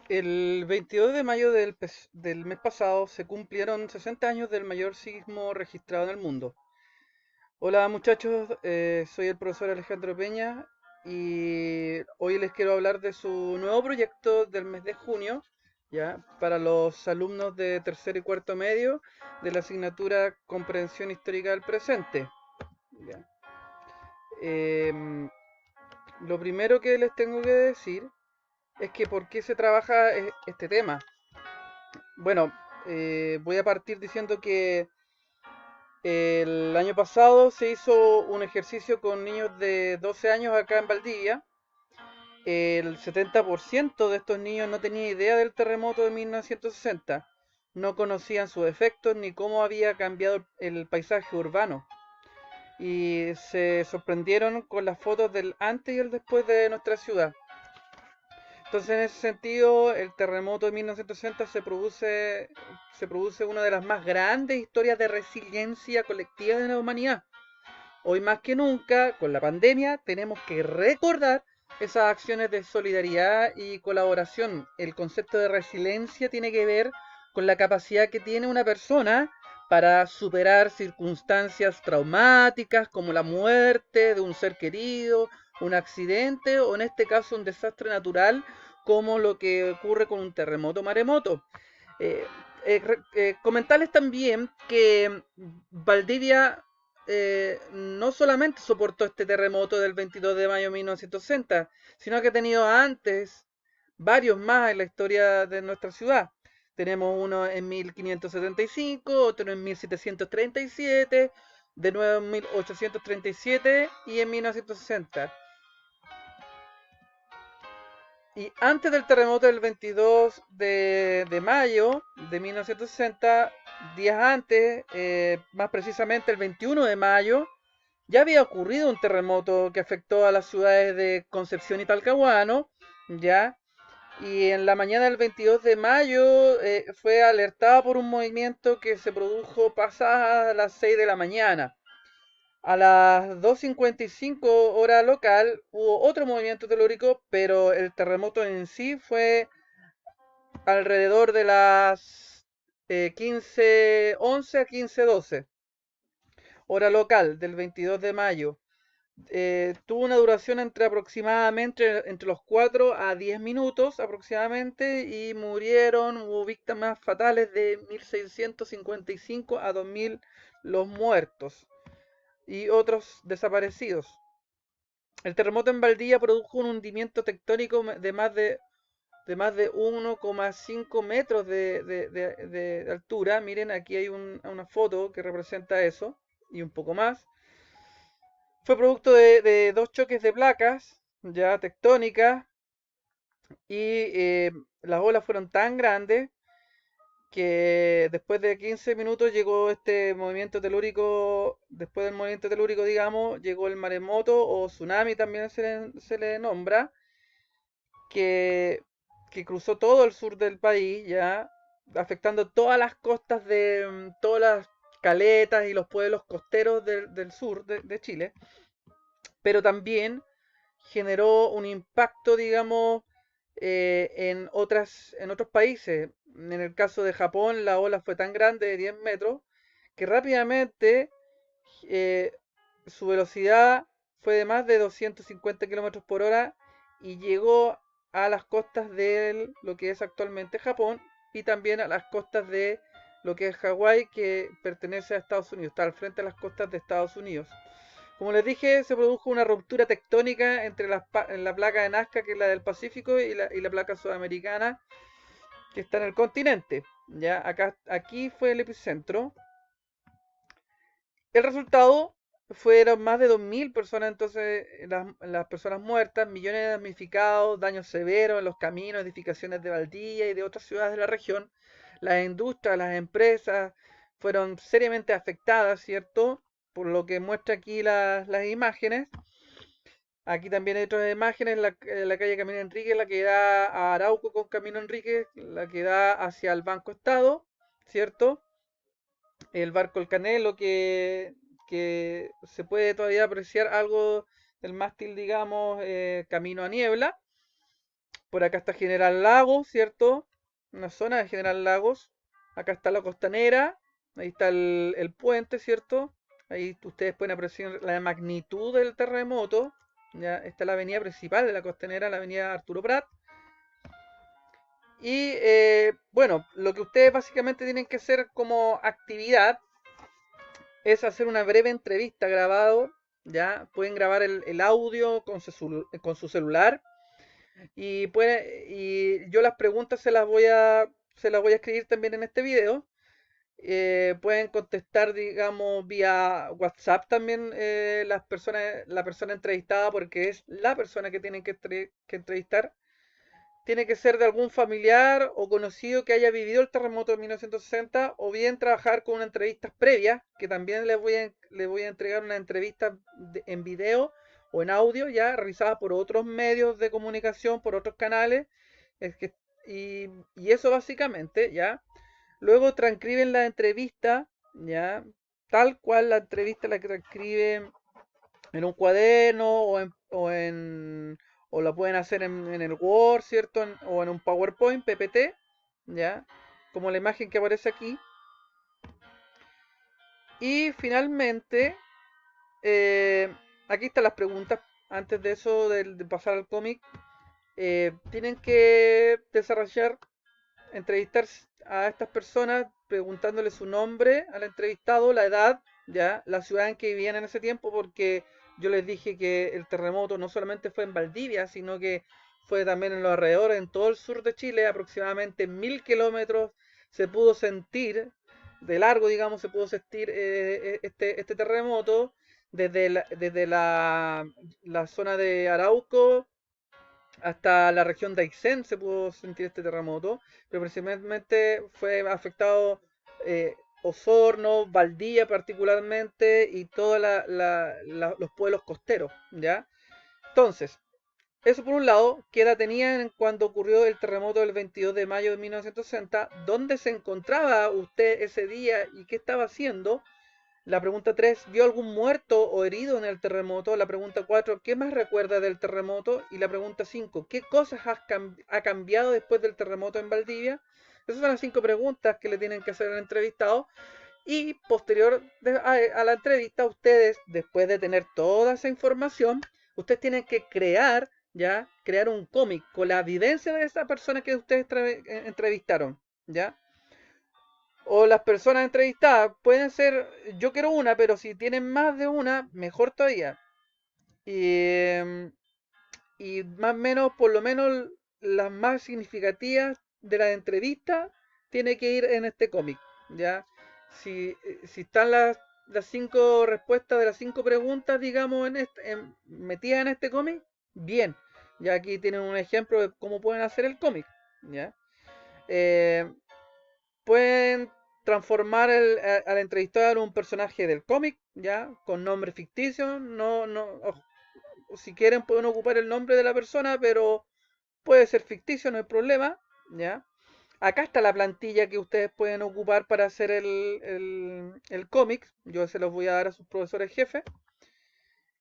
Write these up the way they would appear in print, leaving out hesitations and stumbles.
El 22 de mayo del mes pasado se cumplieron 60 años del mayor sismo registrado en el mundo. Hola muchachos, soy el profesor Alejandro Peña y hoy les quiero hablar de su nuevo proyecto del mes de junio, ya, para los alumnos de tercero y cuarto medio de la asignatura Comprensión Histórica del Presente. Ya. Em, lo primero que les tengo que decir es que por qué se trabaja este tema. Bueno, voy a partir diciendo que el año pasado se hizo un ejercicio con niños de 12 años acá en Valdivia. El 70% de estos niños no tenía idea del terremoto de 1960. No conocían sus efectos ni cómo había cambiado el paisaje urbano. Y se sorprendieron con las fotos del antes y el después de nuestra ciudad. Entonces, en ese sentido, el terremoto de 1960 se produce una de las más grandes historias de resiliencia colectiva de la humanidad. Hoy más que nunca, con la pandemia, tenemos que recordar esas acciones de solidaridad y colaboración. El concepto de resiliencia tiene que ver con la capacidad que tiene una persona para superar circunstancias traumáticas como la muerte de un ser querido, un accidente o en este caso un desastre natural como lo que ocurre con un terremoto o maremoto. Eh, Comentarles también que Valdivia no solamente soportó este terremoto del 22 de mayo de 1960, sino que ha tenido antes varios más en la historia de nuestra ciudad. Tenemos uno en 1575, otro en 1737, de nuevo en 1837 y en 1960. Y antes del terremoto del 22 de mayo de 1960, días antes, más precisamente el 21 de mayo, ya había ocurrido un terremoto que afectó a las ciudades de Concepción y Talcahuano, ¿ya? Y en la mañana del 22 de mayo fue alertada por un movimiento que se produjo pasadas las 6 de la mañana. A las 2:55 hora local hubo otro movimiento telúrico, pero el terremoto en sí fue alrededor de las 15:11 a 15:12 hora local del 22 de mayo. Tuvo una duración entre aproximadamente entre los 4 a 10 minutos aproximadamente y hubo víctimas fatales de 1655 a 2000 los muertos y otros desaparecidos. El terremoto en Valdivia produjo un hundimiento tectónico de más de 1,5 metros de altura. Miren, aquí hay una foto que representa eso y un poco más. Fue producto de dos choques de placas ya tectónicas y las olas fueron tan grandes que después de 15 minutos llegó este movimiento telúrico, después del movimiento telúrico, digamos, llegó el maremoto o tsunami también se le nombra, que, que cruzó todo el sur del país, ya, afectando todas las costas todas las caletas y los pueblos costeros del sur de Chile, pero también generó un impacto, digamos, en otros países. En el caso de Japón, la ola fue tan grande de 10 metros que rápidamente eh, su velocidad fue de más de 250 kilómetros por hora y llegó a las costas de lo que es actualmente Japón y también a las costas de lo que es Hawái, que pertenece a Estados Unidos, está al frente de las costas de Estados Unidos. Como les dije, se produjo una ruptura tectónica entre la placa de Nazca, que es la del Pacífico, y la placa sudamericana, que está en el continente. Ya, aquí fue el epicentro. El resultado fueron más de 2.000 personas, entonces las personas muertas, millones de damnificados, daños severos en los caminos, edificaciones de Valdivia y de otras ciudades de la región. Las industrias, las empresas fueron seriamente afectadas, ¿cierto? Por lo que muestra aquí las imágenes. Aquí también hay otras imágenes, la calle Camino Enrique, la que da a Arauco con Camino Enrique, la que da hacia el Banco Estado, ¿cierto? El barco El Canelo, que se puede todavía apreciar algo del mástil, digamos, camino a niebla. Por acá está General Lagos, ¿cierto? Una zona de General Lagos. Acá está la costanera. Ahí está el puente, ¿cierto? Ahí ustedes pueden apreciar la magnitud del terremoto. Ya está la avenida principal de la costanera, la avenida Arturo Prat. Y bueno, lo que ustedes básicamente tienen que hacer como actividad es hacer una breve entrevista grabado. Ya pueden grabar el audio con su celular y yo las preguntas se las voy a escribir también en este video. Pueden contestar, digamos, vía WhatsApp también la persona entrevistada, porque es la persona que tienen que entrevistar. Tiene que ser de algún familiar o conocido que haya vivido el terremoto de 1960, o bien trabajar con una entrevista previa, que también les voy a entregar una entrevista en video o en audio, ya realizada por otros medios de comunicación, por otros canales. Es que, y eso básicamente, ya. Luego transcriben la entrevista, ya, tal cual la entrevista la transcriben en un cuaderno o la pueden hacer en el Word, ¿cierto? O en un PowerPoint, PPT, ¿ya? Como la imagen que aparece aquí. Y finalmente, eh, aquí están las preguntas. Antes de eso, de pasar al cómic, tienen que desarrollar, entrevistar a estas personas preguntándole su nombre al entrevistado, la edad, ya, la ciudad en que vivían en ese tiempo, porque yo les dije que el terremoto no solamente fue en Valdivia, sino que fue también en los alrededores, en todo el sur de Chile, aproximadamente 1000 kilómetros se pudo sentir, de largo, digamos, se pudo sentir este terremoto desde la zona de Arauco hasta la región de Aysén se pudo sentir este terremoto, pero principalmente fue afectado Osorno, Valdivia particularmente y todos los pueblos costeros, ¿ya? Entonces, eso por un lado, ¿qué edad tenían cuando ocurrió el terremoto del 22 de mayo de 1960? ¿Dónde se encontraba usted ese día y qué estaba haciendo? La pregunta 3, ¿vio algún muerto o herido en el terremoto? La pregunta 4, ¿qué más recuerda del terremoto? Y la pregunta 5, ¿qué cosas ha cambiado después del terremoto en Valdivia? Esas son las 5 preguntas que le tienen que hacer al entrevistado. Y posterior a la entrevista, ustedes, después de tener toda esa información, ustedes tienen que crear un cómic con la evidencia de esa persona que ustedes entrevistaron, ¿ya? O las personas entrevistadas pueden ser, yo quiero una, pero si tienen más de una, mejor todavía. Y, y más o menos, por lo menos las más significativas de la entrevista tiene que ir en este cómic, ¿ya? Si están las 5 respuestas de las 5 preguntas, digamos, metidas en este cómic, bien. Ya aquí tienen un ejemplo de cómo pueden hacer el cómic, ¿ya? Eh, Pueden transformar al entrevistado en un personaje del cómic, ya, con nombre ficticio. O si quieren pueden ocupar el nombre de la persona, pero puede ser ficticio, no hay problema, ya. Acá está la plantilla que ustedes pueden ocupar para hacer el cómic. Yo se los voy a dar a sus profesores jefes.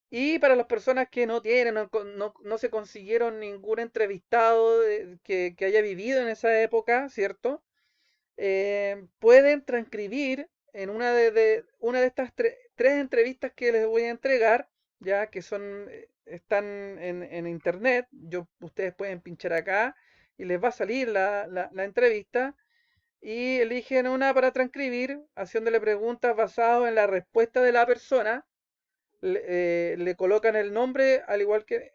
Y para las personas que no tienen, no se consiguieron ningún entrevistado que haya vivido en esa época, ¿cierto? Pueden transcribir en una de estas tres entrevistas que les voy a entregar, ya que están en internet. Ustedes pueden pinchar acá y les va a salir la entrevista. Y eligen una para transcribir, haciéndole preguntas basadas en la respuesta de la persona. Le colocan el nombre al igual que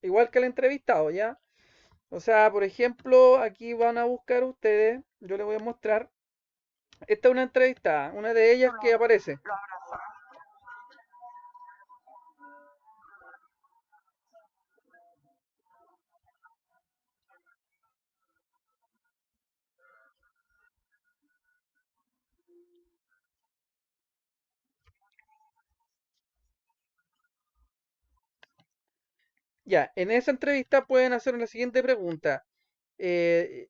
el entrevistado, ¿ya? O sea, por ejemplo, aquí van a buscar ustedes, yo les voy a mostrar. Esta es una entrevista, una de ellas que aparece. Ya, en esa entrevista pueden hacer la siguiente pregunta eh,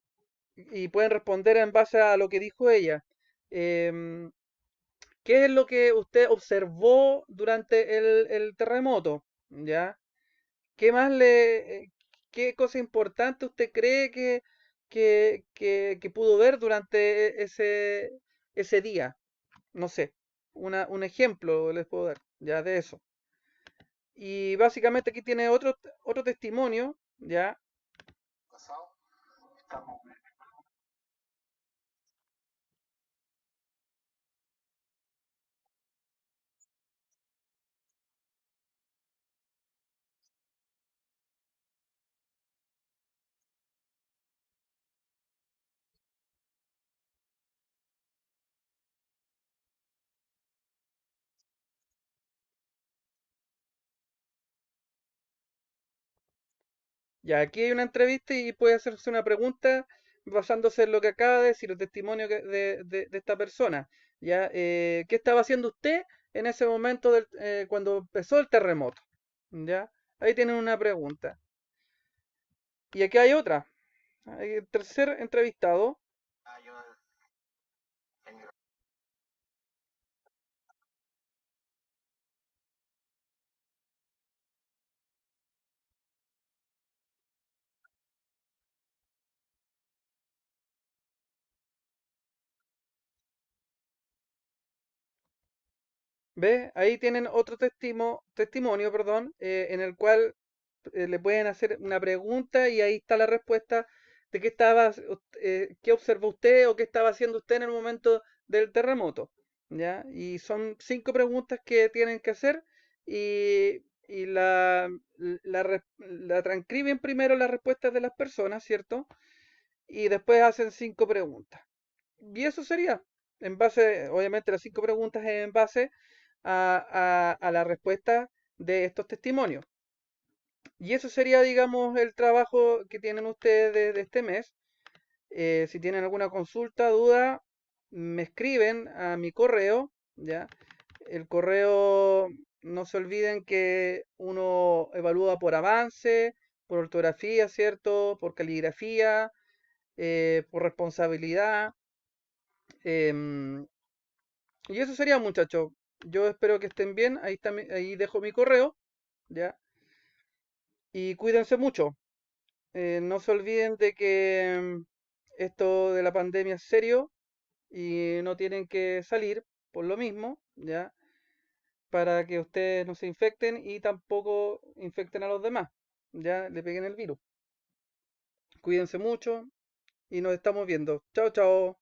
y pueden responder en base a lo que dijo ella. Em, ¿Qué es lo que usted observó durante el terremoto? ¿Ya? ¿Qué más qué cosa importante usted cree que pudo ver durante ese día. No sé, un ejemplo les puedo dar ya de eso. Y básicamente aquí tiene otro testimonio, ya. Ya, aquí hay una entrevista y puede hacerse una pregunta basándose en lo que acaba de decir, el testimonio de esta persona. Ya, ¿qué estaba haciendo usted en ese momento cuando empezó el terremoto? Ya, ahí tienen una pregunta. Y aquí hay otra. Hay el tercer entrevistado. ¿Ve? Ahí tienen otro testimonio, perdón, en el cual le pueden hacer una pregunta y ahí está la respuesta de qué observó usted o qué estaba haciendo usted en el momento del terremoto, ¿ya? Y son 5 preguntas que tienen que hacer y la transcriben primero las respuestas de las personas, ¿cierto? Y después hacen 5 preguntas. Y eso sería, en base, obviamente las 5 preguntas es en base a la respuesta de estos testimonios. Y eso sería, digamos, el trabajo que tienen ustedes de este mes. Si tienen alguna consulta, duda, me escriben a mi correo, ¿ya? El correo, no se olviden que uno evalúa por avance, por ortografía, ¿cierto? Por caligrafía, por responsabilidad. em, y eso sería, muchachos. Yo espero que estén bien. Ahí está, ahí dejo mi correo, ¿ya? Y cuídense mucho. No se olviden de que esto de la pandemia es serio y no tienen que salir por lo mismo, ¿ya? Para que ustedes no se infecten y tampoco infecten a los demás, ya le peguen el virus. Cuídense mucho y nos estamos viendo. Chao, chao.